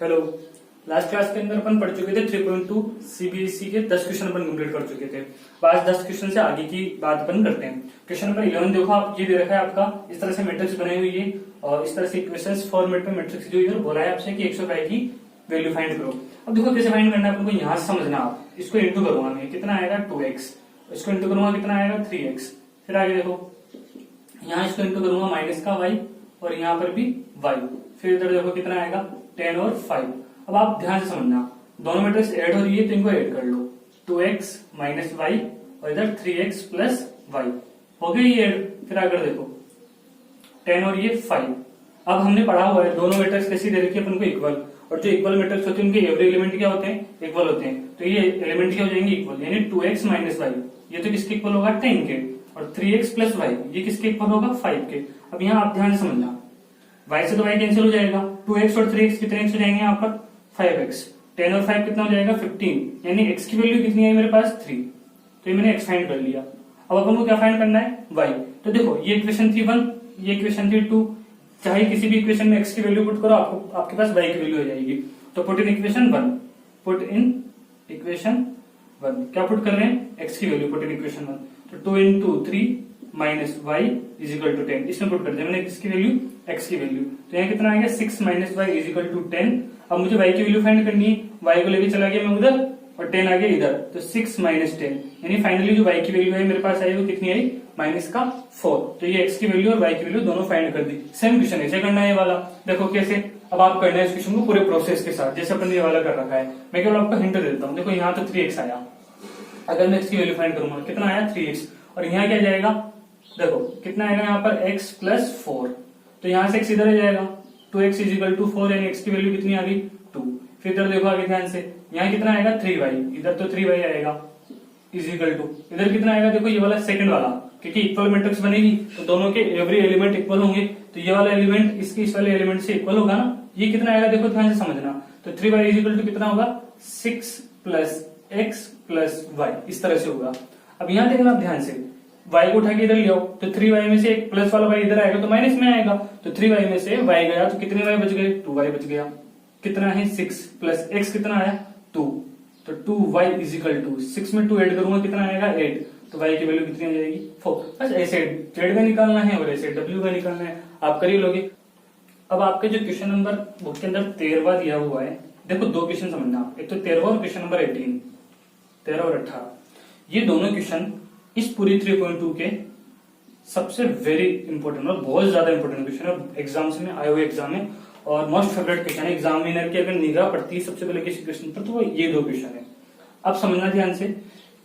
Hello. Last class के अंदर अपन पढ़ चुके थे 3.2 सीबीएसई के 10 क्वेश्चन अपन कंप्लीट कर चुके थे। आज 10 क्वेश्चन से आगे की बात अपन करते हैं। क्वेश्चन नंबर 11 देखो, आप ये दे रखा है आपका, इस तरह से मैट्रिक्स बनाई हुई है और इस तरह से इक्वेशंस फॉर्मेट में मैट्रिक्स दी हुई है और बोला है आपसे कि 105 की वैल्यू फाइंड करो। अब देखो कैसे फाइंड करना है अपन को, यहाँ से समझना। आप इसको इंटू करूंगा मैं, कितना आएगा 2x, इसको इंटू करूंगा कितना आएगा 3x। फिर आगे देखो, यहाँ इसको इंटू करूंगा माइनस का y और यहाँ पर भी y। फिर इधर देखो कितना आएगा 10 और 5। अब आप ध्यान से समझना, दोनों मैट्रिक्स ऐड हो रही है तो इनको ऐड कर लो, 2x माइनस वाई और इधर 3x प्लस वाई हो गई ये ऐड। फिर आगे देखो 10 और ये 5। अब हमने पढ़ा हुआ है दोनों मैट्रिक्स कैसी दे रखी है अपन को, इक्वल। और जो इक्वल मैट्रिक्स होते हैं उनके एवरी एलिमेंट क्या होते हैं, इक्वल होते हैं। तो ये एलिमेंट क्या हो जाएंगे, इक्वल। यानी 2x माइनस वाई ये तो किसके इक्वल होगा 10 के, और 3x प्लस वाई ये किसके इक्वल होगा 5 के। अब यहाँ आप ध्यान से समझना, y से तो y कैंसिल हो जाएगा, 2x और 3x कितने x हो जाएंगे यहाँ पर 5x, 10 और 5 कितना हो जाएगा 15। यानी x की वैल्यू कितनी है मेरे पास 3। तो ये मैंने x फाइंड कर लिया। अब अपन को क्या फाइंड करना है y। तो देखो ये इक्वेशन थी 1, ये इक्वेशन थी 2। चाहे किसी भी इक्वेशन में x की वैल्यू पुट करो, आपको आपके पास y की वैल्यू हो जाएगी। तो put in equation 1, put in equation 1 क्या पुट कर रहे हैं, x की वैल्यू पुट इन इक्वेशन 1। तो 2 into 3 minus Y is equal to 10, इसमें पुट कर दिया मैंने किसकी वैल्यू, x की वैल्यू। तो यहाँ कितना आएगा 6 minus Y is equal to 10। अब मुझे y की वैल्यू फाइंड करनी है, y को लेके चला गया मैं उधर और 10 आ गया इधर, तो 6 माइनस 10 यानी फाइनली जो y की वैल्यू है मेरे पास आई वो कितनी आई माइनस का 4। तो ये x की वैल्यू और y की वैल्यू दोनों फाइंड कर दी। सेम क्वेश्चन ऐसे करना है ये वाला, देखो कैसे। अब आप करना है इस क्वेश्चन को पूरे प्रोसेस के साथ जैसे अपन ने ये वाला कर रखा है। मैं केवल आपको हिंट देता हूँ। देखो यहाँ तो 3x आया, अगर मैं x की वैल्यू फाइंड करूंगा कितना आया 3x, और यहाँ क्या जाएगा देखो कितना आएगा यहाँ पर x प्लस 4। तो यहाँ से x इधर आ जाएगा, 2x इज इक्वल टू 4 यानी x की वैल्यू कितनी आ गई 2। फिर इधर देखो आगे ध्यान से, यहाँ कितना आएगा 3y, इधर तो 3y आएगा इज इक्वल टू, इधर कितना आएगा देखो ये वाला सेकंड वाला, क्योंकि इक्वल मैट्रिक्स बनेगी तो दोनों के एवरी एलिमेंट इक्वल होंगे। तो ये वाला एलिमेंट इसके इस वाले एलिमेंट से इक्वल होगा ना। ये कितना आएगा देखो ध्यान से समझना, तो 3y इज इक्वल टू कितना होगा 6 प्लस x प्लस वाई, इस तरह से होगा। अब यहाँ देखना आप ध्यान से, y को उठा के इधर ले आओ तो 3y में से एक प्लस वाला y इधर आएगा तो माइनस में आएगा। तो 3y में से y गया तो कितने y बच गए 2y बच गया। कितना है 6 प्लस x कितना आया 2, तो 2y इज इक्वल टू 6 में 2 ऐड करूंगा कितना आएगा 8। तो y की वैल्यू कितनी आ जाएगी 4। बस ऐसे z का निकालना है और ऐसे w का निकालना है, आप कर ही लोगे। अब आपके जो क्वेश्चन नंबर बुक के अंदर 13वां दिया हुआ है, देखो दो क्वेश्चन समझना, एक तो 13वां और क्वेश्चन नंबर 18, 13 और 18। ये दोनों क्वेश्चन इस पूरी 3.2 के सबसे वेरी इंपॉर्टेंट और बहुत ज्यादा इंपॉर्टेंट क्वेश्चन है, एग्जाम्स में आए हुए एग्जाम में, और मोस्ट फेवरेट क्वेश्चन है एग्जामिनर की। अगर निगाह पड़ती है सबसे पहले किसी क्वेश्चन पर तो वो ये दो क्वेश्चन है। अब समझना ध्यान से,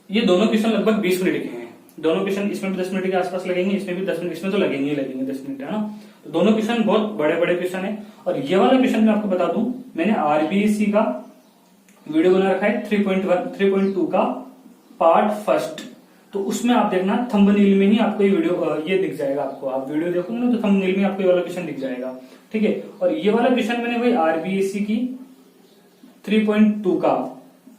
ये दोनों क्वेश्चन लगभग 20 मिनट के हैं। दोनों क्वेश्चन इसमें भी 10 मिनट के आसपास लगेंगे, इसमें भी 10 मिनट, इसमें तो लगेंगे 10 मिनट है ना। तो दोनों क्वेश्चन बहुत बड़े बड़े क्वेश्चन है। और ये वाला क्वेश्चन मैं आपको बता दूं, मैंने आरबीएससी का वीडियो बना रखा है 3.2 का पार्ट फर्स्ट, तो उसमें आप देखना थंबनेल में ही आपको ये वीडियो ये दिख जाएगा। आपको आप वीडियो देखोगे ना तो थंबनेल में आपको ये वाला क्वेश्चन दिख जाएगा, ठीक है। और ये वाला क्वेश्चन मैंने वही आरबीएससी की 3.2 का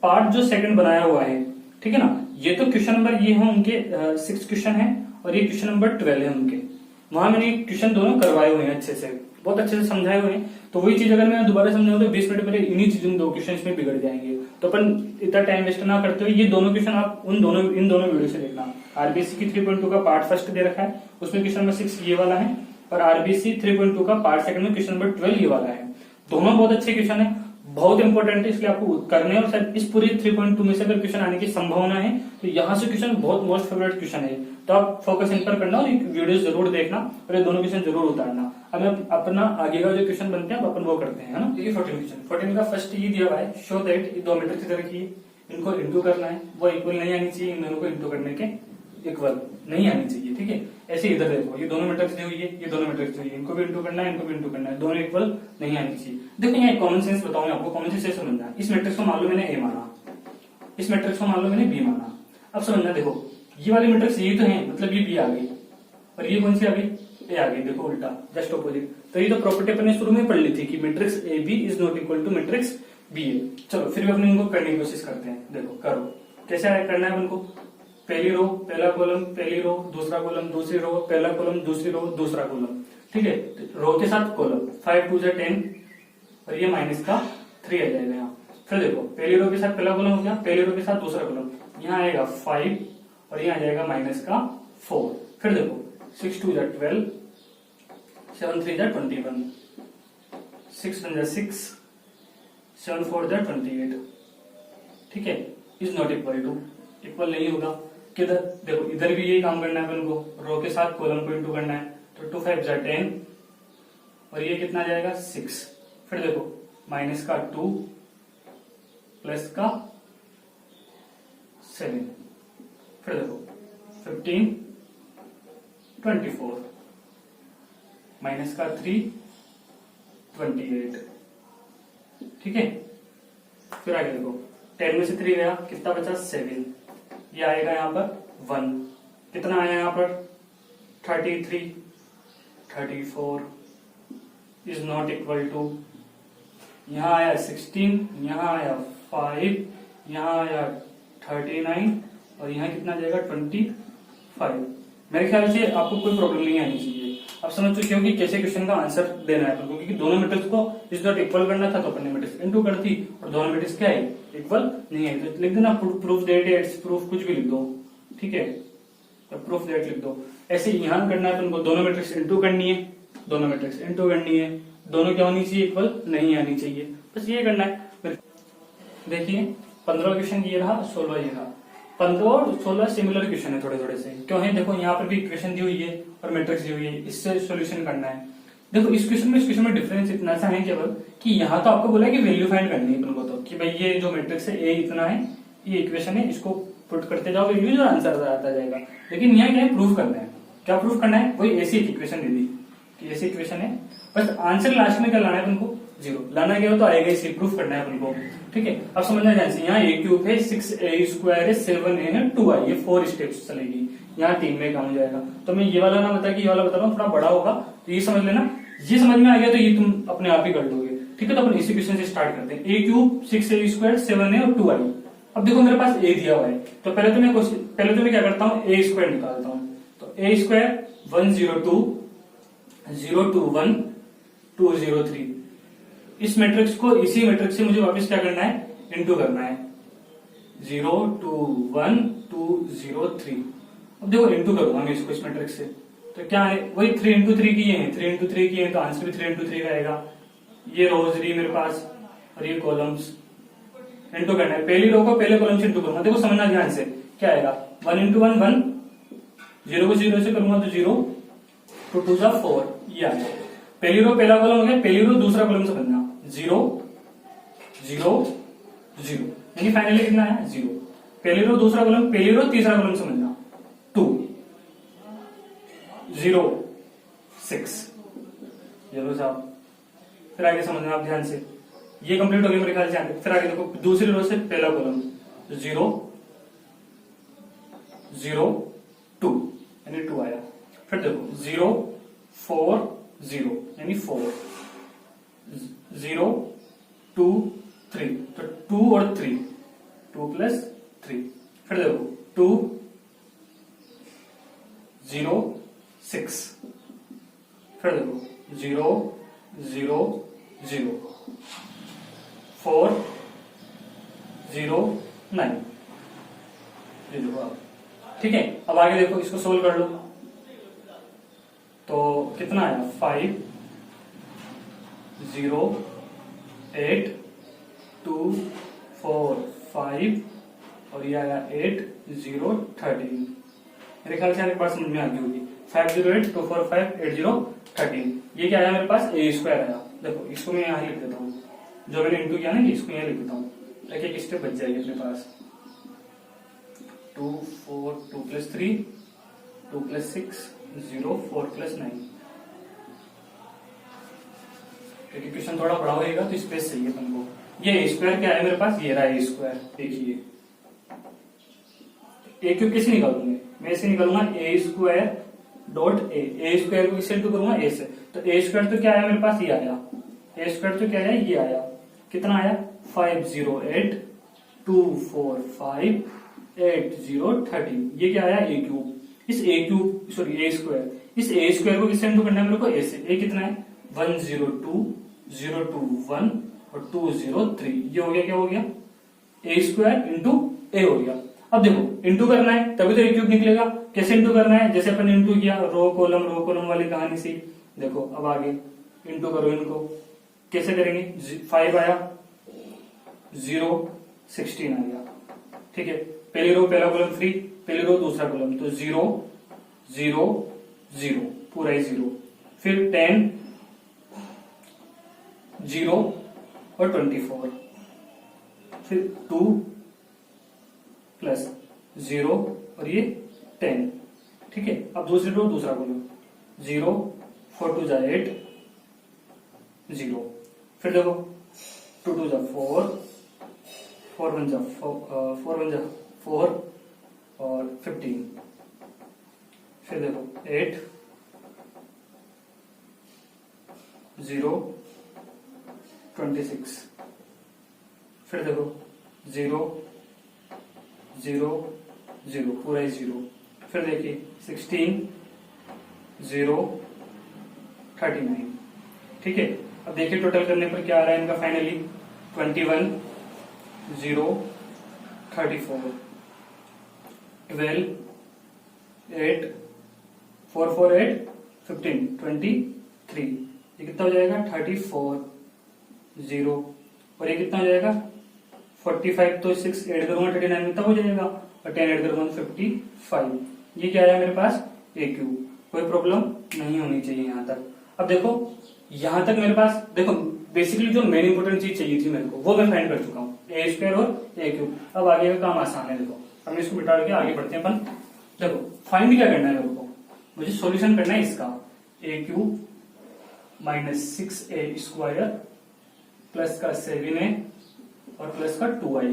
पार्ट जो सेकंड बनाया हुआ है, ठीक है ना। ये तो क्वेश्चन नंबर ये है उनके 6 क्वेश्चन है और ये क्वेश्चन नंबर 12 है उनके। वहां मैंने क्वेश्चन दोनों करवाए हुए हैं अच्छे से, बहुत अच्छे से समझाए हुए हैं। तो वही चीज अगर मैं दोबारा समझाऊं तो 20 मिनट पहले इन्हीं चीजों दो क्वेश्चन इसमें बिगड़ जाएंगे। तो अपन इतना टाइम वेस्ट ना करते हुए ये दोनों क्वेश्चन आप इन दोनों वीडियो से देखना। आरबीएससी की 3.2 का पार्ट फर्स्ट दे रखा है, उसमें क्वेश्चन नंबर 6 ये वाला है, और आरबीएससी 3.2 का पार्ट सेकंड में क्वेश्चन नंबर 12 ये वाला है। दोनों बहुत अच्छे क्वेश्चन है, बहुत इंपॉर्टेंट है, इसलिए आपको करने हैं। और शायद इस पूरी 3.2 में से अगर क्वेश्चन आने की संभावना है तो यहाँ से क्वेश्चन बहुत मोस्ट फेवरेट क्वेश्चन है। तो आप फोकस इन पर करना और वीडियो जरूर देखना और ये दोनों क्वेश्चन जरूर उतारना। अब अपना आगे का जो क्वेश्चन बनते हैं अपन वो करते हैं, है ना। देखिए 14 का फर्स्ट ये दिया हुआ है, शो दैट दो मैट्रिक्स इधर की इनको इंटू करना है, वो इक्वल नहीं आनी चाहिए, इन दोनों को इंटू करने के इक्वल नहीं आनी चाहिए, ठीक है। ऐसे इधर देखो, ये दोनों मैट्रिक्स दी हुई है, ये दोनों मैट्रिक्स दी हुई है, इनको भी इंटू करना है, इनको भी इंटू करना है, दोनों इक्वल नहीं आनी चाहिए। देखो यहाँ कॉमन सेंस बताऊं आपको, कॉमन सेंस से समझना है। इस मैट्रिक्स को मान लो मैंने ए माना, इस मैट्रिक्स को मान लो मैंने बी माना। अब समझना, देखो ये वाली मैट्रिक्स ये तो है, मतलब ये बी आ गई और ये कौन सी आ गई ए आ गई, देखो उल्टा जस्ट ऑपोजिट। तो ये तो प्रॉपर्टी अपने शुरू में पढ़ ली थी कि matrix A B is not equal to matrix B A. चलो फिर भी अपने इनको करने की कोशिश करते हैं। देखो करो कैसे करना है उनको, पहली रो पहला कॉलम, पहली रो दूसरा कॉलम, दूसरी रो पहला कॉलम, दूसरी रो दूसरा कॉलम, ठीक है। रो के साथ कॉलम, 5 2 10 और ये माइनस का 3 आ जाएगा यहाँ। फिर देखो पहली रो के साथ पहला कॉलम हो गया, पहली रो के साथ दूसरा कॉलम, यहाँ आएगा 5 और यहाँ आ जाएगा -4। फिर देखो 6 2 12, 7 3 21, 6 1 6, 7 4 28। ठीक है, इज नॉट इक्वल टू, इक्वल नहीं होगा। किधर देखो, इधर भी यही काम करना है अपन को, रो के साथ कॉलम को इंटू करना है। तो 2 5 10 और ये कितना जाएगा 6। फिर देखो -2 +7। फिर देखो 15 24 -3 28। ठीक है, फिर आगे देखो 10 में से 3 गया, कितना बचा 7। ये आएगा यहाँ पर 1, कितना आया यहाँ पर 33 34 इज नॉट इक्वल टू, यहाँ आया 16, यहाँ आया 5, यहाँ आया 39 और यहाँ कितना जाएगा 25। मेरे ख्याल से आपको कोई प्रॉब्लम नहीं आनी चाहिए। आप समझ चुके हो कि कैसे क्वेश्चन का आंसर देना है अपन को, क्योंकि दोनों मैट्रिक्स को इस डॉट इक्वल करना था तो अपन ने मैट्रिक्स इनटू कर दी और दोनों मैट्रिक्स क्या है इक्वल नहीं है। तो लिख देना प्रूफ दैट इट्स प्रूफ, कुछ भी लिख दो। ठीक है, तो प्रूफ दैट लिख दो। ऐसे यहाँ करना है अपन को, दोनों मैट्रिक्स इनटू करनी है, दोनों मैट्रिक्स इनटू करनी है, दोनों क्या होनी चाहिए इक्वल नहीं आनी चाहिए, बस ये करना है। फिर देखिए 15 क्वेश्चन ये रहा, 16 ये रहा। 15 और 16 सिमिलर क्वेश्चन है थोड़े थोड़े से, क्यों है देखो यहाँ पर भी इक्वेशन दी हुई है और मैट्रिक्स दी हुई है, इससे सॉल्यूशन करना है। देखो इस क्वेश्चन में डिफरेंस इतना सा है केवल कि यहाँ तो आपको बोला है कि वैल्यू फाइंड करनी है अपन को, तो कि भाई ये जो मैट्रिक्स है ए इतना है, ये इक्वेशन है, इसको पुट करते जाओ वैल्यूज और आंसर आता जाएगा। लेकिन यहाँ क्या है, प्रूफ करना है। क्या प्रूफ करना है, वही ऐसी इक्वेशन दे दी कि ऐसी इक्वेशन है, बस आंसर लास्ट में क्या लाना है अपन को 0 लाना, क्या हो तो आएगा, इसी प्रूफ करना है अपन को। ठीक है, अब समझना ध्यान से, यहाँ a³ है, 6a² है, 7a है, 2i, ये 4 स्टेप्स चलेगी, यहाँ 3 में काम हो जाएगा। तो मैं ये वाला ना बता कि ये वाला बता रहा हूँ, थोड़ा बड़ा होगा तो ये समझ लेना। ये समझ में आ गया तो ये तुम अपने आप ही कर लोगे। ठीक है, तो अपन इसी क्वेश्चन से स्टार्ट करते हैं। a³ 6a², 7a और 2i। अब देखो मेरे पास a दिया हुआ है, तो पहले तो मैं क्या करता हूँ, a² निकालता हूँ। तो a² 102 021 203, इस मैट्रिक्स को इसी मैट्रिक्स से मुझे वापस क्या करना है, इनटू करना है, 021 203। अब देखो इनटू करूंगा मैं इसको इस मैट्रिक्स से, तो क्या है वही 3 into 3 किए हैं, 3 into 3 किए हैं, तो आंसर भी 3 into 3 का आएगा। ये रोज रही मेरे पास और ये कॉलम्स, इनटू करना है। पहली रो को पहले कॉलम से इनटू करूंगा, देखो समझना ध्यान से, क्या आएगा 1 into 1 1, 0 को 0 से करूंगा तो 0, 2 2 4, ये आ जाएगा। पहली रो पहला कॉलम हो गया, पहली रो दूसरा कॉलम समझना, 0 0 0, यानी फाइनली कितना है 0। पहली रो दूसरा कॉलम, पहली रो तीसरा कॉलम समझना, 2 0 6। चलो साहब, फिर आगे समझना आप ध्यान से, ये कंप्लीट हो गया मेरे ख्याल से। फिर आगे देखो दूसरी रो से पहला कॉलम, 0 0 2, यानी 2 आया। फिर देखो 0 4 0, यानी 4, 0 2 3, तो 2 और 3, 2 + 3। फिर देखो 2 0 6, फिर देखो 0 0 0 4 0 9। ये देखो आप, ठीक है। अब आगे देखो, इसको सोल्व कर लो, तो कितना आया 5 0 8 2 4 5 और ये आया 8 0 13। मेरे ख्याल से आपके पास समझ में आ गई होगी। 5 0 8 2 4 5 8 0 13, ये क्या आया मेरे पास a² आया। देखो इसको मैं यहाँ लिख देता हूँ, जो मैंने इंटू किया ना, इसको यहाँ लिख देता हूँ, ताकि एक स्टेप बच जाएगी अपने पास। 2 4 2 + 3 2 + 6 0 4 + 9। क्योंकि क्वेश्चन थोड़ा बड़ा होगा तो स्पेस चाहिए अपन को। ये a² क्या है मेरे पास, ये रहा a²। देखिए a³ कैसे निकालूंगे, मैं इसे निकालूंगा a² डॉट a² को किससे इंटू करूंगा, a से। तो a² तो क्या आया मेरे पास, ये आया। a² तो क्या आया, ये आया। कितना आया 5 0 8 2 4 5 8 0 13। ये क्या आया a³। इस a² इस a² को किससे इंटू करना है मेरे को, a से। a कितना है 1 0 2 0 2 1 और 203, ये हो गया, क्या हो गया, ए स्क्वायर इंटू ए हो गया। अब देखो इंटू करना है तभी तो ए क्यूब निकलेगा। कैसे इंटू करना है, जैसे अपन इंटू किया रो कॉलम वाली कहानी से। देखो अब आगे इंटू करो इनको, कैसे करेंगे, 5 आया, 0 16 आ गया, ठीक है। पहली रो पहला कॉलम फ्री, पहली रो दूसरा कॉलम, तो 0 0 0 पूरा ही 0, फिर 10 0 और 24, फिर 2 प्लस 0 और ये 10, ठीक है। अब दूसरी रो दूसरा कॉलम, 0 4 2 जा 8 0, फिर देखो 2 2 जा 4 4 1 जा 4 और 15, फिर देखो 8 0 26, फिर देखो 0 0 0 पूरा ही 0, फिर देखिए 16 0 39, ठीक है। अब देखिए टोटल करने पर क्या आ रहा है इनका फाइनली, 21 0 34 12 8 4 4 8 15 23, ये कितना हो जाएगा 34 0, और ये कितना हो जाएगा 45, तो 6 ऐड करूंगा 39 कितना हो जाएगा, और 10 ऐड करूंगा 55, ये क्या आया मेरे पास ए क्यूब। कोई प्रॉब्लम नहीं होनी चाहिए यहां तक। अब देखो यहां तक मेरे पास, देखो बेसिकली जो मेन इंपोर्टेंट चीज चाहिए थी मेरे को वो मैं फाइंड कर चुका हूँ, ए स्क्वायर और ए क्यूब। अब आगे का काम आसान है, देखो हम इसको बिठा के आगे बढ़ते हैं अपन। देखो फाइंड क्या करना है मेरे को, मुझे सॉल्यूशन करना है इसका, A cube minus 6a square plus का 7a और प्लस का 2i,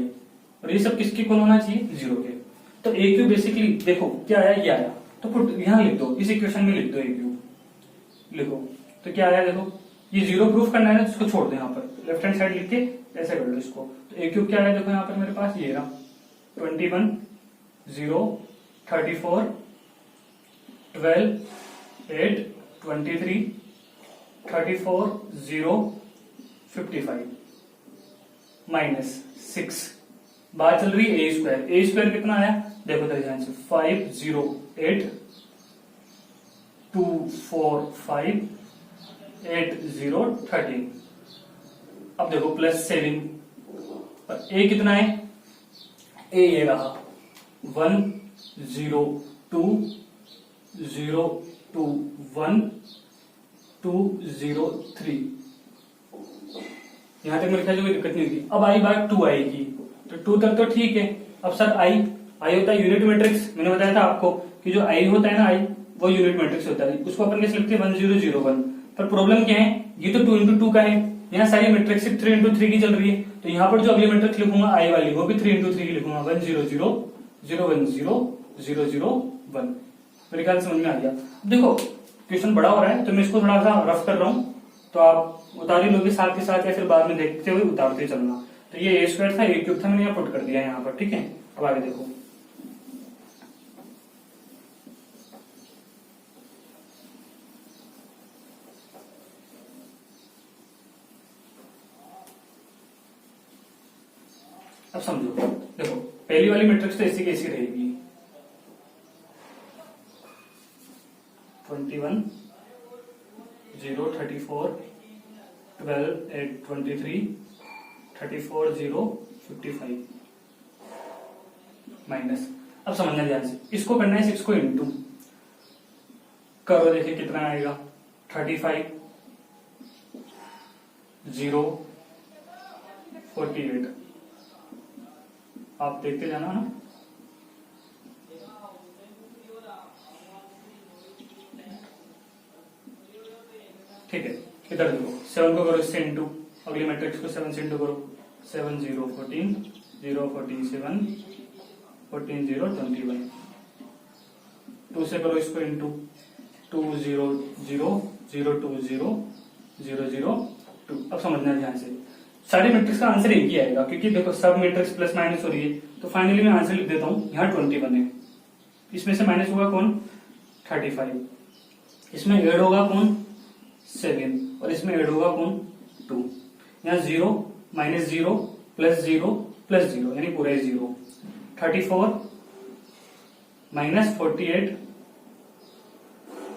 और ये सब किसके इक्वल होना चाहिए, 0 के। तो ए क्यूब बेसिकली देखो क्या आया, ये आया, तो पुट यहां लिख दो, इस इक्वेशन में लिख दो ए क्यूब लिखो, तो क्या आया देखो, ये 0 प्रूफ करना है ना, इसको छोड़ दो यहाँ पर, लेफ्ट हैंड साइड लिख के ऐसे कर लो इसको। तो ए क्यूब क्या आया देखो यहाँ पर मेरे पास, ये रहा 21 0 34 12 8 23 34 0 55 माइनस 6, बात चल रही है ए स्क्वायर। ए स्क्वायर कितना आया देखो तो ध्यान से, 5 0 8 2 4 5 8 0 13। अब देखो प्लस 7, और ए कितना है, ए ये रहा 1 0 2 0 2 1 2 0 3, यहां तक मेरे ख्याल से कोई दिक्कत नहीं होगी। अब आई बात 2i की, तो 2 तक तो ठीक है। अब सर आई होता है यूनिट मैट्रिक्स, मैंने बताया था आपको कि जो आई होता है ना, आई वो यूनिट मैट्रिक्स होता है, उसको अपन कैसे लिखते हैं 1 0 0 1। पर प्रॉब्लम क्या है, ये तो 2 into 2 का है, यहाँ सारी मैट्रिक्स 3 into 3 की चल रही है, तो यहाँ पर जो अगली मैट्रिक्स लिखूंगा आई वाली वो भी 3 into 3 की लिखूंगा, 1 0 0 0 1 0 0 0 1। मेरे ख्याल समझ में आ गया। देखो क्वेश्चन बड़ा हो रहा है तो मैं इसको थोड़ा सा रफ कर रहा हूँ, तो आप उतार ही लोगे साथ के साथ, या फिर बाद में देखते हुए उतारते चलना। तो ये ए स्क्वायर था, ए क्यूब था, मैंने यहाँ पुट कर दिया यहाँ पर, ठीक है। अब आगे देखो, अब समझो, देखो पहली वाली मैट्रिक्स तो ऐसी कैसी रहेगी, 21 0 34 12 8 23 34 0 55 माइनस। अब समझना ध्यान से, इसको करना है 6 को इंटू करो, देखिए कितना आएगा, 35 0 48, आप देखते जाना ना। ठीक है, इधर देखो 7 को करो इससे इंटू, अगली मैट्रिक्स को 7 से इंटू करो, 7 0 14 0 47 14 0 21, 2 से करो इसको इंटू, 2 0 0 0 2 0 0 0 2। अब समझना ध्यान से, सारी मैट्रिक्स का आंसर एक ही आएगा, क्योंकि देखो सब मैट्रिक्स प्लस माइनस हो रही है, तो फाइनली मैं आंसर लिख देता हूं, यहाँ 21 है, इसमें से माइनस होगा कौन 35, इसमें ऐड होगा कौन 7, और इसमें ऐड होगा कौन 2। यहाँ 0 माइनस 0 प्लस 0 प्लस 0 यानी पूरा ही 0। 34 माइनस 48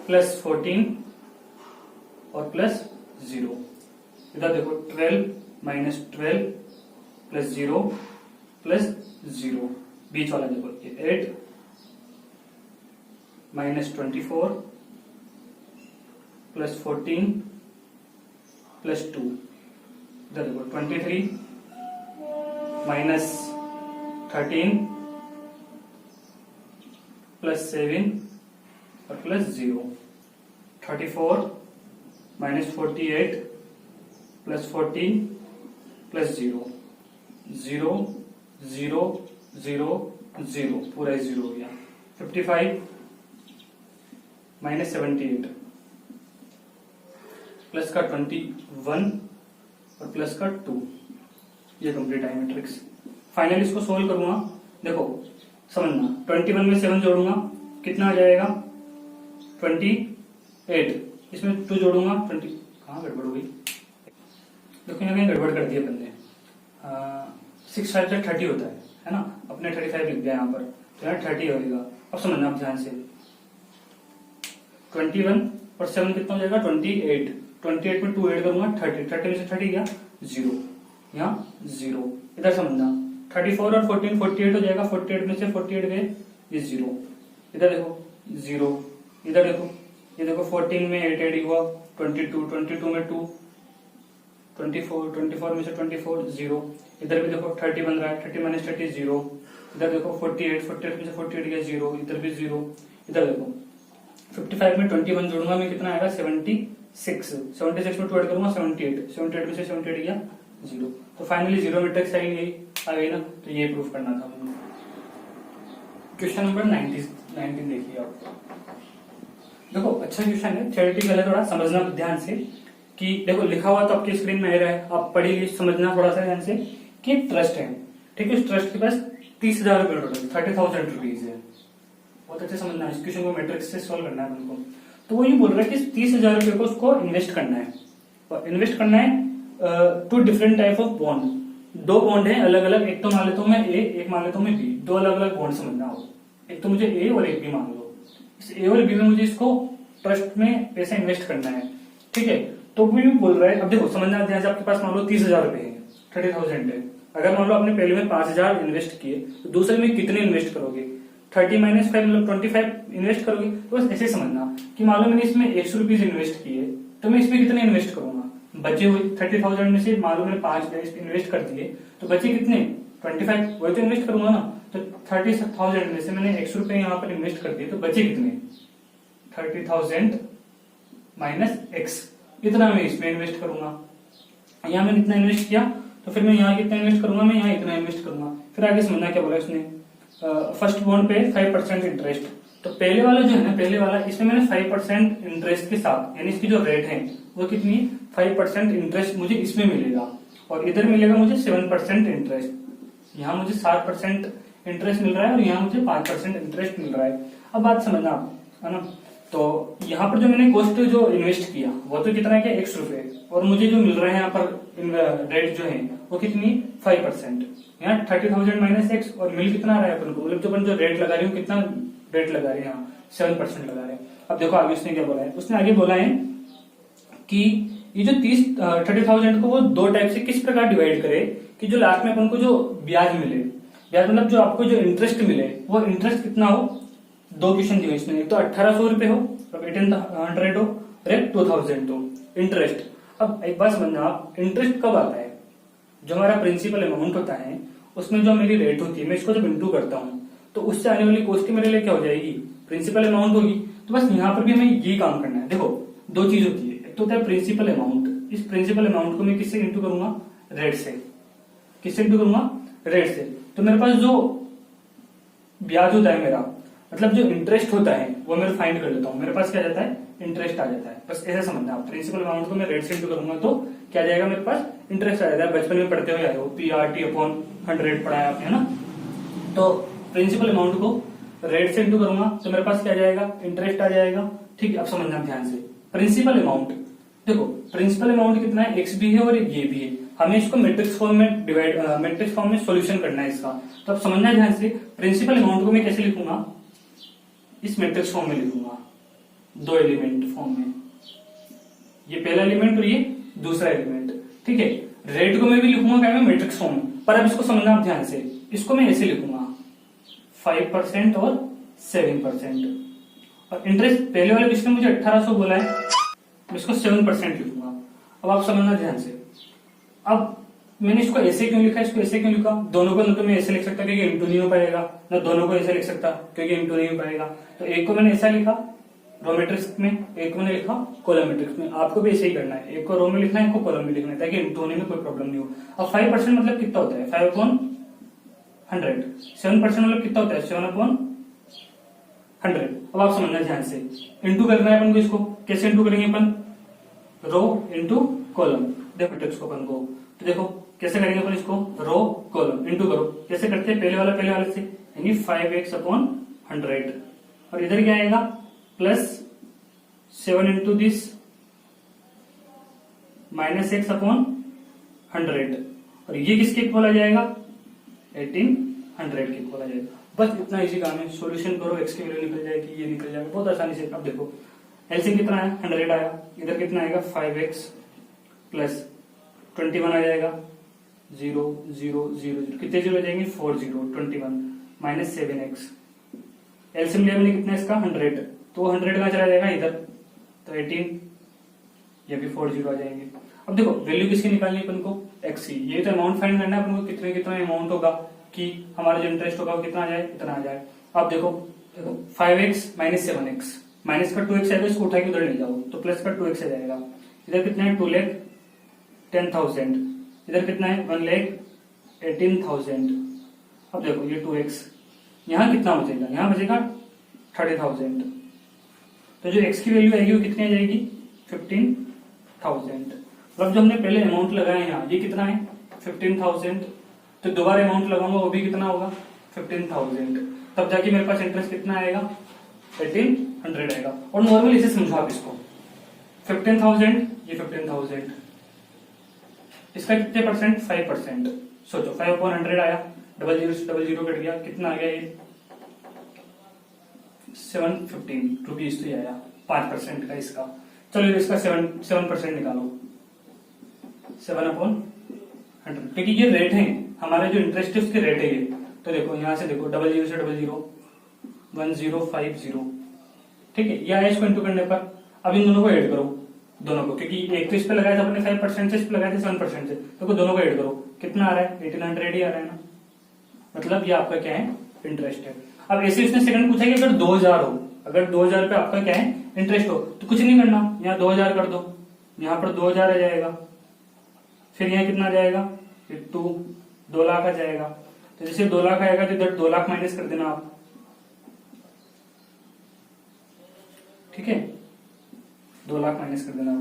प्लस 14 और प्लस 0। इधर देखो 12 माइनस 12 प्लस 0 प्लस 0। बीच वाला देखो 8 माइनस 24 प्लस 14 प्लस 2। इधर देखो 23 माइनस 13 प्लस 7 और प्लस 0। 34 minus 48 plus 14 plus 0। 0 0 0 0 पूरा ही 0 हो गया। 55 माइनस 78 प्लस का 21 और प्लस का 2। ये कंप्लीट है मैट्रिक्स। फाइनली इसको सोल्व करूंगा। देखो समझना, 21 में 7 जोड़ूंगा कितना आ जाएगा 28। इसमें 2 जोड़ूंगा 20। कहाँ गड़बड़ हो गई? देखो यहाँ कहीं गड़बड़ कर दिया बंदे। 6 5 से 30 होता है ना। अपने 35 लिख दिया यहाँ पर, तो यहाँ 30 होगा। अब समझना आप ध्यान से, 21 और 7 कितना हो जाएगा 28। 28 में 2 ऐड करूंगा 30। 30 में से 30 गया 0, यहाँ 0। इधर समझना 34 और 14 48 हो जाएगा। 48 में से 48 गए ये 0। इधर देखो 0। इधर देखो ये देखो 14 में 8 ऐड हुआ 22। 22 में 2 24। 24 में से 24 0। इधर भी देखो 30 बन रहा है। 30 माइनस 30 0। इधर देखो 48 48 में से 48 गया 0। इधर भी 0। इधर देखो 55 में 21 जोड़ूंगा मैं कितना आएगा 76। 76 में 2 ऐड करूंगा 78। 78 में से 78 गया 0। तो फाइनली 0 मैट्रिक्स आई गई ना। तो ये प्रूफ करना था मैंने। क्वेश्चन नंबर 19 देखिए आप। देखो अच्छा क्वेश्चन है, थ्योरेटिकल है, थोड़ा समझना ध्यान से। कि देखो लिखा हुआ तो आपकी स्क्रीन में आ रहा है, आप पढ़िए, समझना थोड़ा सा ध्यान से कि ट्रस्ट है, ठीक है। उस ट्रस्ट के पास 30,000 रुपए टोटल 30,000 रुपीज है। बहुत अच्छे समझना है इस क्वेश्चन को, मैट्रिक्स से सॉल्व करना है उनको। तो वो ये बोल रहा है कि 30,000 रुपए को उसको इन्वेस्ट करना है। और इन्वेस्ट करना है 2 different type of bond. 2 bond है अलग अलग। एक तो मान लेता हूं मैं ए, एक मान लेता हूं मैं बी। 2 अलग अलग बॉन्ड समझना हो। एक तो मुझे ए और एक बी मान लो। इस ए और बी में मुझे इसको ट्रस्ट में पैसा इन्वेस्ट करना है, ठीक है। तो वो भी बोल रहा है, अब देखो समझना ध्यान से, आपके पास मान लो 30,000 रुपए है, 30,000 है। अगर मान लो आपने पहले में 5,000 इन्वेस्ट किए तो दूसरे में कितने इन्वेस्ट करोगे? 30 माइनस 5 मतलब 25 इन्वेस्ट करोगे। तो बस ऐसे समझना कि मान लो मैंने इसमें 100 रुपीज इन्वेस्ट किए तो मैं इसमें कितने इन्वेस्ट करूंगा? बचे हुए 30,000 में से मान लो मैंने 5 इन्वेस्ट कर दिए तो बचे कितने 25, वही तो इन्वेस्ट करूंगा ना। तो 30,000 में से मैंने 100 रुपए यहाँ पर इन्वेस्ट कर दिए तो बचे कितने 30,000 माइनस एक्स, इतना मैं इसमें इन्वेस्ट करूंगा। यहाँ मैंने इतना इन्वेस्ट किया तो फिर मैं यहाँ कितना इन्वेस्ट करूंगा, मैं यहाँ इतना इन्वेस्ट करूंगा। फिर आगे समझना क्या बोला उसने, फर्स्ट बॉन्ड पे 5% इंटरेस्ट। तो पहले वाला जो है ना, पहले वाला इसमें मैंने 5% इंटरेस्ट के साथ, यानी इसकी जो रेट है वो कितनी 5% इंटरेस्ट मुझे इसमें मिलेगा और इधर मिलेगा मुझे 7% इंटरेस्ट। यहाँ मुझे 7% इंटरेस्ट मिल रहा है और यहाँ मुझे 5% इंटरेस्ट मिल रहा है। अब बात समझना आप, है ना। तो यहाँ पर जो मैंने कॉस्ट जो इन्वेस्ट किया वो तो कितना है, 100 रुपए, और मुझे जो मिल रहा है यहाँ पर रेट जो है वो कितनी 5%। यहाँ 30,000 माइनस एक्स और मिल कितना आ रहा है अपन को, मतलब जो अपन जो रेट लगा रहे हो कितना रेट लगा रहे हैं, यहाँ 7% लगा रहे हैं। अब देखो आगे उसने क्या बोला है, उसने आगे बोला है कि ये जो 30,000 को वो 2 टाइप से किस प्रकार डिवाइड करे कि जो लास्ट में अपन को जो ब्याज मिले, ब्याज मतलब जो आपको जो इंटरेस्ट मिले वो इंटरेस्ट कितना हो। 2 क्वेश्चन दिए इसमें, एक तो 1,800 रुपए हो, 1,800 हो, और एक 2,000 हो इंटरेस्ट। अब एक बात समझना आप, इंटरेस्ट कब आता है, जो हमारा प्रिंसिपल अमाउंट होता है उसमें जो मेरी रेट होती है, मैं इसको जब इंटू करता हूँ तो उससे आने वाली कॉस्ट की मेरे लिए क्या हो जाएगी, प्रिंसिपल अमाउंट होगी। तो बस यहाँ पर भी हमें यही काम करना है। देखो 2 चीज होती है, एक तो होता है प्रिंसिपल अमाउंट। इस प्रिंसिपल अमाउंट को मैं किससे इंटू करूंगा, रेट से। किससे इंटू करूंगा, रेट से। तो मेरे पास जो ब्याज होता है मेरा, मतलब जो इंटरेस्ट होता है वो मैं फाइंड कर लेता हूँ, मेरे पास क्या जाता है, इंटरेस्ट आ जाता है। बस ऐसा समझना आप, प्रिंसिपल अमाउंट को मैं रेट से इंटू करूंगा तो क्या जाएगा मेरे पास, इंटरेस्ट आ जाता है। बचपन में पढ़ते हुए आए हो, PRT/100 पढ़ाया आपने, है ना। तो प्रिंसिपल अमाउंट को रेट से इंटू करूंगा तो मेरे पास क्या जाएगा, इंटरेस्ट आ जाएगा। ठीक है, अब समझना ध्यान से, प्रिंसिपल अमाउंट, देखो प्रिंसिपल अमाउंट कितना है, एक्स भी है और ये भी है। हमें इसको मैट्रिक्स फॉर्म में मैट्रिक्स फॉर्म में सॉल्यूशन करना है इसका। तो अब समझना ध्यान से, प्रिंसिपल अमाउंट को मैं कैसे लिखूंगा, इस मैट्रिक्स फॉर्म में लिखूंगा, दो एलिमेंट फॉर्म में, ये पहला एलिमेंट और ये दूसरा एलिमेंट, ठीक है। रेट को मैं भी लिखूंगा क्या में, मैट्रिक्स फॉर्म में, पर अब इसको समझना आप ध्यान से, इसको मैं ऐसे लिखूंगा 5% और 7%। और इंटरेस्ट पहले वाले क्वेश्चन में मुझे 1800 बोला है, मैं इसको 7% लिखूंगा। अब आप समझना ध्यान से, अब मैंने इसको ऐसे क्यों लिखा, इसको ऐसे क्यों लिखा, दोनों को न तो मैं ऐसे लिख सकता क्योंकि इंटू नहीं हो पाएगा, न दोनों को ऐसे लिख सकता क्योंकि इंटू नहीं हो पाएगा। तो एक को मैंने ऐसा लिखा रो मैट्रिक्स में, एक को मैंने लिखा कॉलम मैट्रिक्स में। आपको भी ऐसे ही करना है, एक को रो में लिखना है, एक को कॉलम में लिखना है, ताकि इंटू होने में कोई प्रॉब्लम नहीं हो। अब 5% मतलब कितना होता है, 5/100। 7% मतलब कितना होता है, 7/100। अब आप समझना ध्यान से, इंटू करना है अपन को, इसको कैसे इंटू करेंगे अपन, रो इंटू कॉलम। देखो मैट्रिक्स को अपन को, तो देखो कैसे करेंगे अपन इसको, रो कॉलम इंटू करो, कैसे करते हैं, पहले वाले से, यानी 5x/100। और इधर क्या आएगा, plus 7 into this minus x/100। और ये किसके इक्वल आ जाएगा, 1800 के इक्वल आ जाएगा। बस इतना इजी काम है, सॉल्यूशन करो, x की वैल्यू निकल जाएगी, ये निकल जाएगा बहुत आसानी से। अब देखो एलसीएम कितना है, 100 आया, इधर कितना आएगा 5x प्लस 21 आ जाएगा, 0 0 0 0, कितने जीरो आ जाएंगे 4 0, 21 माइनस 7x। एलसीएम लिया मैंने कितना इसका 100, तो 100 कहां चला जाएगा इधर, तो 18, ये भी 4 0 आ जाएंगे। अब देखो वैल्यू किसकी निकालनी है अपन को, x की। ये तो अमाउंट फाइंड करना है अपन को, कितना अमाउंट होगा कि हमारा जो इंटरेस्ट होगा वो कितना आ जाए, इतना आ जाए। अब देखो 5x माइनस 7x, माइनस का 2x आएगा, इसको उठा के उधर ले जाओ तो प्लस का 2x आ जाएगा। इधर कितना है 2,10,000, इधर कितना है 1,18,000। अब देखो ये 2x, यहाँ कितना बचेगा, यहाँ बचेगा 30,000। तो जो x की वैल्यू आएगी वो कितनी आ जाएगी 15,000। मतलब जो हमने पहले अमाउंट लगाया यहाँ, ये कितना है 15,000, तो दोबारा अमाउंट लगाऊंगा वो भी कितना होगा 15,000। तब जाके मेरे पास इंटरेस्ट कितना आएगा 1,800 आएगा। और नॉर्मल इसे समझो आप इसको, 15,000 ये 15,000, इसका कितने परसेंट 5%। सोचो 5/100 आया, 00 से 00 कट गया, कितना आ गया ये 715 रुपीज तो ये आया 5% का इसका। चलो इसका 7% निकालो, 7/100, क्योंकि ये रेट है हमारा जो इंटरेस्ट है उसके रेट है ये। तो देखो यहां से देखो 00 से 00 1050, ठीक है, ये आया इसको इंटू करने पर। अब इन दोनों को ऐड करो, दोनों को, क्योंकि एक तो इस पे लगाया था अपने 5% से, इस पे लगाया था 7% से, तो दोनों को ऐड करो, कितना आ रहा है 1800 ही आ रहा है ना। मतलब ये आपका क्या है इंटरेस्ट है। अब ऐसे उसने सेकंड पूछा कि अगर 2000 हो, अगर 2000 पे आपका क्या है इंटरेस्ट हो, तो कुछ नहीं करना, यहाँ 2000 कर दो, यहाँ पर 2000 आ जाएगा, फिर यहाँ कितना आ जाएगा, फिर 2 लाख आ जाएगा। तो जैसे 2 लाख आएगा तो इधर 2 लाख माइनस कर देना आप, ठीक है, 2 लाख माइनस कर देना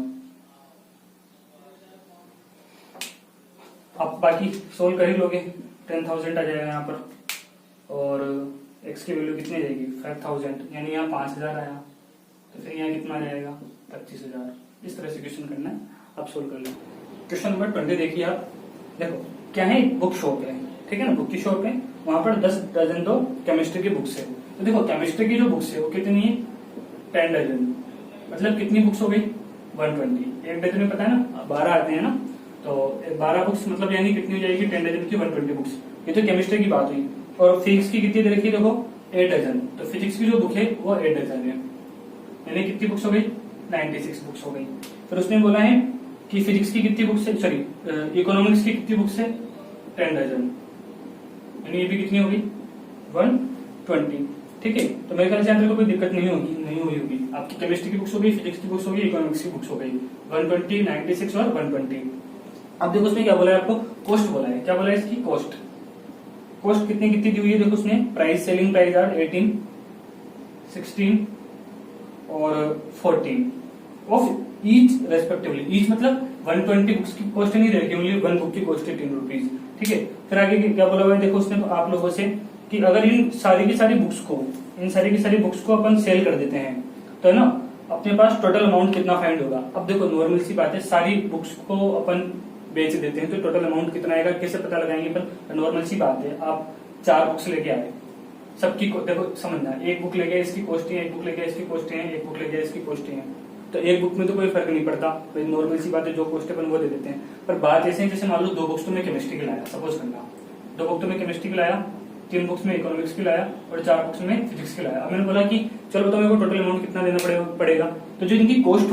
आप बाकी सोल्व कर ही लोगे। 10,000 आ जाएगा यहाँ पर, और x की वैल्यू कितनी आ जाएगी 5,000, यानी यहाँ 5,000 आया, तो फिर यहाँ कितना आ जाएगा 25,000। इस तरह से क्वेश्चन करना है, आप सोल्व कर लो। क्वेश्चन नंबर 20 देखिए आप, देखो क्या है, बुक शॉप है, ठीक है ना, बुक की शॉप है, वहां पर 10 डजन तो केमिस्ट्री की बुक्स है। तो देखो केमिस्ट्री की जो बुक्स है वो कितनी है 10 डजन, मतलब कितनी बुक्स हो गई 120। एक डजन में पता है ना 12 आते हैं ना, तो 12 बुक्स मतलब यानी कितनी हो जाएगी 10 डजन की 120 बुक्स। ये तो केमिस्ट्री की बात हुई। और फिजिक्स की कितनी दे रखी है देखो 8 डजन, तो फिजिक्स की जो बुक है वो 8 डजन है, यानी कितनी बुक्स हो गई 96 बुक्स हो गई। फिर उसने बोला है कि फिजिक्स की कितनी बुक्स है, सॉरी इकोनॉमिक्स की कितनी बुक्स है 10 डजन, यानी ये भी कितनी होगी 120, ठीक है। तो मेरे ख्याल से अंदर को कोई दिक्कत नहीं हुई होगी। आपकी केमिस्ट्री की बुक्स हो गई, फिजिक्स की बुक्स हो गई, इकोनॉमिक्स की बुक्स हो गई, 120, 96 और 120। अब देखो उसने क्या बोला है आपको, कॉस्ट बोला है, क्या बोला है इसकी कॉस्ट कितनी दी हुई है। देखो उसने प्राइस, सेलिंग प्राइस आर 18, 16 और 14 ऑफ ईच रेस्पेक्टिवली। ईच मतलब 120 बुक्स की कॉस्ट नहीं रखी, ओनली 1 बुक की कॉस्ट है 10 रुपीज, ठीक है। फिर आगे क्या बोला हुआ है देखो उसने आप लोगों से कि अगर इन सारी की सारी बुक्स को अपन सेल कर देते हैं तो है ना अपने पास टोटल अमाउंट कितना फाइंड होगा। अब देखो नॉर्मल सी बात है, सारी बुक्स को अपन बेच देते हैं तो टोटल अमाउंट कितना आएगा, कैसे पता लगाएंगे? पर नॉर्मल सी बात है, आप 4 बुक्स लेके आए, सबकी देखो समझना, एक बुक ले गया इसकी कॉस्ट है, एक बुक ले गया इसकी कॉस्ट है, एक बुक ले गया इसकी कॉस्ट है, तो एक बुक में तो कोई फर्क नहीं पड़ता, तो नॉर्मल सी बात है, जो कॉस्ट है अपन वो दे देते हैं। पर बात ऐसे है जैसे मान लो 2 बुक्स तो मैं केमिस्ट्री की लाया, सपोज करना 2 बुक तो मैं केमिस्ट्री की लाया, 3 बुक्स में इकोनॉमिक्स की लाया और 4 बुक्स में फिजिक्स की लाया। अब मैंने बोला कि चलो बताओ मेरे को टोटल अमाउंट कितना देना पड़ेगा, तो जो इनकी कॉस्ट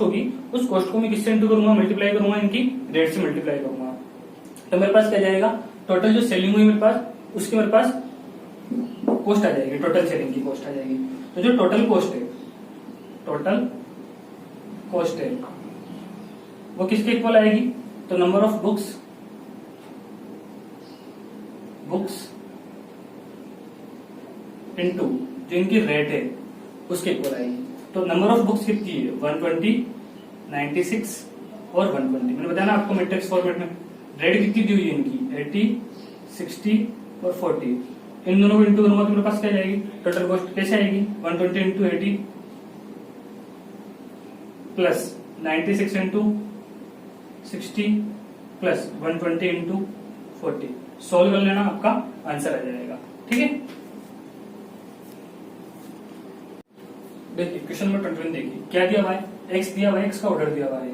होगी उस कॉस्ट को मैं किससे इंटू करूंगा, मल्टीप्लाई करूंगा, इनकी रेट से मल्टीप्लाई करूंगा, तो मेरे पास क्या जाएगा, टोटल जो सेलिंग हुई मेरे पास उसकी मेरे पास कॉस्ट आ जाएगी, टोटल सेलिंग की कॉस्ट आ जाएगी। तो जो टोटल कॉस्ट है वो किसके इक्वल आएगी, तो नंबर ऑफ बुक्स इनटू जो इनकी रेट है उसके इक्वल आएगी। तो नंबर ऑफ बुक्स कितनी है, 120, 96 और 120। मैंने बताया ना आपको मैट्रिक्स फॉर्मेट में। रेट कितनी दी हुई है इनकी, 80, 60 और 40। इन दोनों को इंटू करूंगा तो मेरे पास क्या जाएगी, टोटल कॉस्ट कैसे आएगी, 120 into 80 plus 96 into 60 plus 120 into 40। Solve कर लेना, आपका आंसर आ जाएगा। ठीक है, देखिए क्वेश्चन नंबर 21 देखिए, क्या दिया हुआ है, एक्स दिया हुआ है, एक्स का ऑर्डर दिया हुआ है,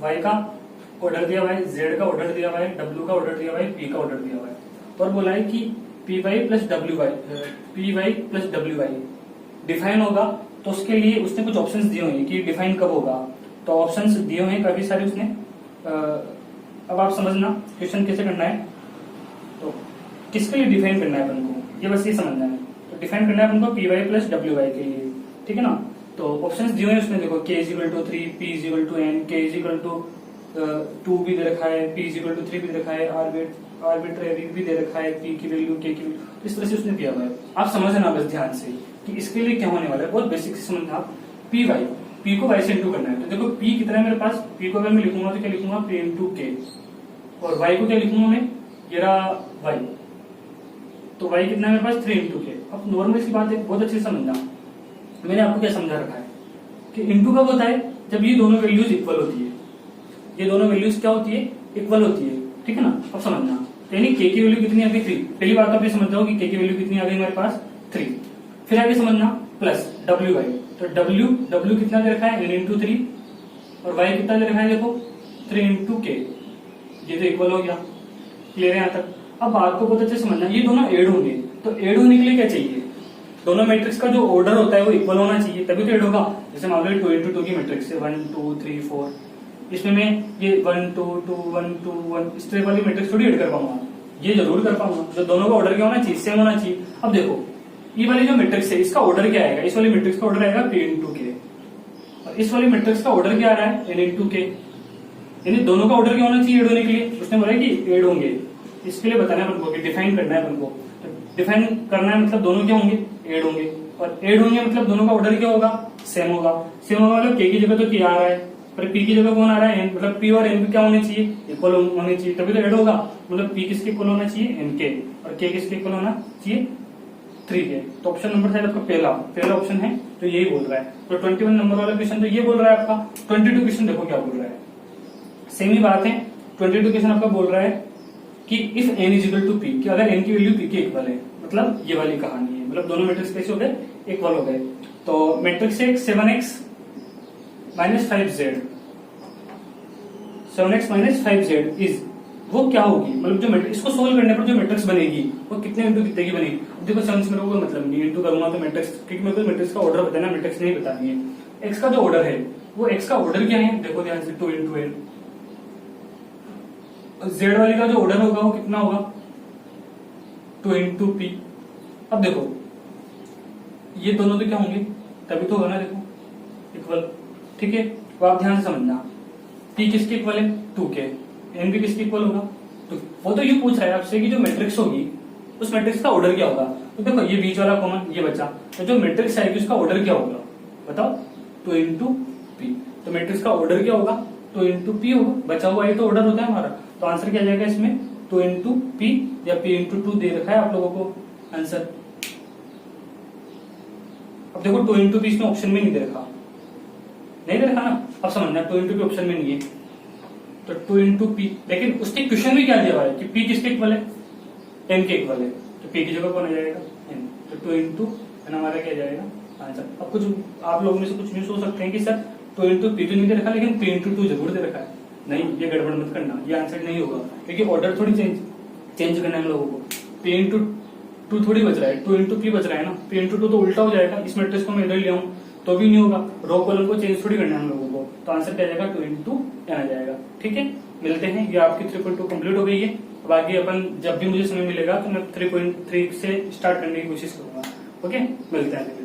वाई का ऑर्डर दिया हुआ है, जेड का ऑर्डर दिया हुआ है, डब्ल्यू का ऑर्डर दिया हुआ है, पी का ऑर्डर दिया हुआ है, और बोला है कि P Y plus W Y define होगा। तो उसके लिए उसने कुछ ऑप्शंस दिए हुए हैं कि डिफाइन कब होगा, तो ऑप्शंस दिए हुए हैं काफी सारे उसने। अब आप समझना क्वेश्चन कैसे करना है, तो किसके लिए डिफाइन करना है अपन को, ये बस ये समझना है। तो डिफाइन करना है अपन को P Y plus W Y के लिए, ठीक है ना। तो ऑप्शंस दिए हुए हैं उसमें, देखो k = 3, p = n, k = 2 भी दे रखा है, p = 3 भी दे रखा है, आर्बिट्रेरी भी दे रखा है, p की वैल्यू, k की वैल्यू, इस तरह से उसने दिया हुआ है। आप समझना बस ध्यान से कि इसके लिए क्या होने वाला है, बहुत बेसिक से समझना आप। p वाई, p को y से इंटू करना है, तो देखो p कितना है मेरे पास, p को अगर मैं लिखूंगा तो क्या लिखूंगा, p इंटू k, और y को क्या लिखूंगा मैं, ये रहा y, तो y कितना है मेरे पास, 3 इंटू k। अब नॉर्मल सी बात है, बहुत अच्छे से समझना। मैंने आपको क्या समझा रखा है कि इंटू कब होता है, जब ये दोनों वैल्यूज इक्वल होती है, ये दोनों वैल्यूज क्या होती है, इक्वल होती है, ठीक है ना। अब समझना, तो यानी k की वैल्यू कितनी आ गई, 3। पहली बात आप ये समझ जाओ कि k की वैल्यू कितनी आ गई हमारे पास, 3। फिर आगे समझना प्लस डब्ल्यू वाई, तो डब्ल्यू कितना दे रखा है, n इंटू 3, और y कितना दे रखा है, देखो 3 इंटू k, ये तो इक्वल हो गया। क्लियर है यहाँ तक। अब बात को बहुत अच्छे से समझना, ये दोनों एड होंगे, तो एड होने के लिए क्या चाहिए, दोनों मैट्रिक्स का जो ऑर्डर होता है वो इक्वल होना चाहिए, तभी तो ऐड होगा। जैसे मान लो 2 इंटू 2 की मैट्रिक्स है, 1 2 3 4, इसमें मैं ये 1 2 2 1 2 1 इस तरह वाली मैट्रिक्स थोड़ी ऐड कर पाऊंगा, ये जरूर कर पाऊंगा। जो दोनों का ऑर्डर क्या होना चाहिए, सेम होना चाहिए। अब देखो ये वाली जो मैट्रिक्स है इसका ऑर्डर क्या आएगा, इस वाली मैट्रिक्स का ऑर्डर आएगा p इंटू k, और इस वाली मैट्रिक्स का ऑर्डर क्या आ रहा है, n इंटू k। यानी दोनों का ऑर्डर क्या होना चाहिए ऐड होने के लिए, उसने बोला कि ऐड होंगे। इसके लिए बताना है अपन को कि डिफाइन करना है अपन को, डिफाइन करना है मतलब दोनों क्या होंगे, ऐड होंगे, और ऐड होंगे मतलब दोनों का ऑर्डर क्या होगा, सेम होगा। सेम होगा मतलब k की जगह तो k आ रहा है, पर p की जगह कौन आ रहा है, n, मतलब p और n क्या होने चाहिए, इक्वल होने चाहिए, तभी तो ऐड होगा। मतलब p किसके इक्वल होना चाहिए, n के, और k किसके इक्वल होना चाहिए, 3 के। तो ऑप्शन नंबर शायद आपका पहला ऑप्शन है, तो यही बोल रहा है। तो 21 नंबर वाला क्वेश्चन तो ये बोल रहा है आपका। 22 क्वेश्चन देखो क्या बोल रहा है, सेम ही बात है। 22 क्वेश्चन आपका बोल रहा है कि if n equal to p, कि अगर n की वैल्यू p के इक्वल है, मतलब ये वाली कहानी है, मतलब दोनों मैट्रिक्स कैसे हो गए, इक्वल हो गए। तो मैट्रिक्स है 7x minus 5z, 7x minus 5z is, वो क्या होगी, मतलब जो मैट्रिक्स, इसको सोल्व करने पर जो मैट्रिक्स बनेगी वो कितने इंटू कितने की बनेगी। देखो सेंस में कोई मतलब नहीं, इंटू करूंगा तो मैट्रिक्स, क्योंकि मेरे को मैट्रिक्स का ऑर्डर बताना, मैट्रिक्स नहीं बतानी है। एक्स का जो ऑर्डर है वो एक्स का ऑर्डर क्या है, देखो ध्यान से, 2 इंटू n। जेड वाले का जो ऑर्डर होगा वो कितना होगा, 2 इंटू p। अब देखो ये दोनों तो क्या होंगे, तभी तो होगा ना, देखो इक्वल, ठीक है। तो आप ध्यान से समझना, p किसके इक्वल है, 2 के, n भी किसके इक्वल होगा, तो वो तो ये पूछ रहा है आपसे कि जो मैट्रिक्स होगी उस मैट्रिक्स का ऑर्डर क्या होगा। तो देखो ये बीच वाला कॉमन ये बचा, तो जो मैट्रिक्स आएगी उसका ऑर्डर क्या होगा बताओ, 2 इंटू p। तो मैट्रिक्स का ऑर्डर क्या होगा, 2 इंटू p होगा, बचा हुआ ये तो ऑर्डर होता है हमारा। तो आंसर क्या जाएगा इसमें, 2 इंटू p, या p इंटू 2 दे रखा है आप लोगों को आंसर। अब देखो 2 इंटू p इसमें ऑप्शन में नहीं दे रखा, नहीं दे रखा ना, अब समझना 2 इंटू p ऑप्शन में नहीं है, तो 2 इंटू पी, लेकिन उसके क्वेश्चन में क्या दिया हुआ है कि पी किसके इक्वल है, एन के इक्वल है, तो पी की जगह कौन आ जाएगा, एन। तो 2 इंटू एन हमारा क्या जाएगा आंसर। अब कुछ आप लोगों में से कुछ नहीं सोच सकते हैं कि सर 2 इंटू पी तो नहीं दे रखा, लेकिन 3 इंटू 2 जरूर दे रखा है। नहीं, ये गड़बड़ मत करना, ये आंसर नहीं होगा, क्योंकि ऑर्डर थोड़ी चेंज करना है हम लोगों को। पी इंटू 2 थोड़ी बच रहा है, 2 इंटू पी बच रहा है ना, पी इंटू 2 तो उल्टा हो जाएगा, इस मैट्रिक्स को मैं इधर ले आऊं तो भी नहीं होगा, रो कॉलम को चेंज थोड़ी करना है हम लोगों को, तो आंसर क्या जाएगा 2 इंटू एन आ जाएगा। ठीक है, मिलते हैं, ये आपकी 3.2 कंप्लीट हो गई है। अब आगे अपन जब भी मुझे समय मिलेगा तो मैं 3.3 से स्टार्ट करने की कोशिश करूंगा। ओके, मिलते हैं।